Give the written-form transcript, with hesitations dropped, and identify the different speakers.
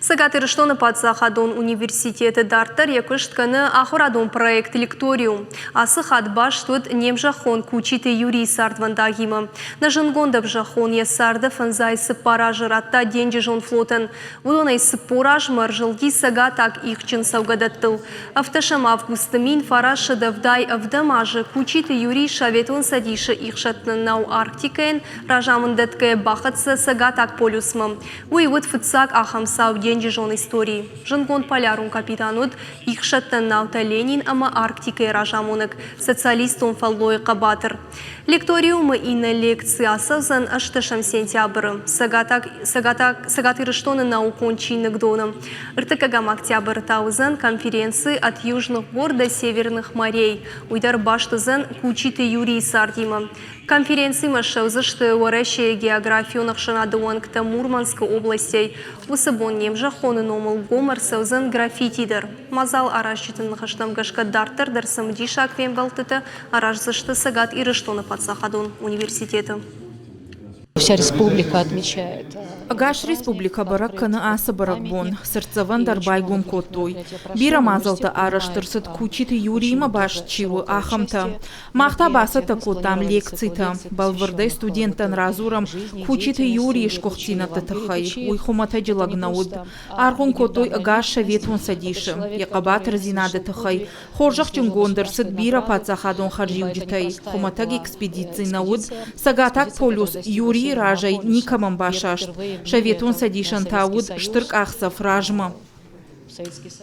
Speaker 1: Сагатырыштоны Патсахадон университеты дартар якыштканы ахурадон проект лекториум. Асы хадбаш тут немжахон кучиты юрий сардвандагима. Нажынгондаб жахон ясарды фанзай сыппара жыратта денжежон флотен. Удонай сыппораж маржылги сагатак ихчин саугадаттыл. Авташам августамин фараша давдай авдамажы кучиты юрий шаветон садиша ихшатнын нау Арктикаен ражамындатке бахатса сагатак полюсмам. Уйвуд фыцак ахамсау денжежон истории. Жынгон полярун капитанут ихшаттан наута Ленин ама Арктикай ражамунок. Социалистон фаллой кабатыр. Лекториумы и на лекции осознан ашташам сентябрь. Сагатырыштоны наукончинных доном. Ртыкагам октябрь таузан конференции от южных гор до северных морей. Уйдар баштазан кучиты Юрий Сардима. Конференции машаузышты уаращие географию нахшанадуанкта Мурманской областей. Усыбон немжахоны номал гомар саузан граффитидер. Мазал арашчытын нахаштам гашка дартар дарсамди шаквен балтыты арашзышты сагат ирыштоны Патсахадон университета.
Speaker 2: Вся республика отмечает.
Speaker 3: Агаш республика баракканы асы баракбон, сырцаван дарбайгун коттой. Бира мазалта араштырсыт кучиты юрима башчивы ахамта. Махта басата котам лекцита. Балвырдай студенттан разурам кучиты юрий шкохтина татахай. Уйхумата джилагнауд. Аргун коттой агаша ветвон садиши. Якабат разинада тахай. Хоржах джунгондырсыт бира Патсахадон харжиуджитай. Хуматаг экспедиции науд. Сагатак полюс юрий ражай никамам башашт. Шаветун садишан тауд штырк ахсав ражма.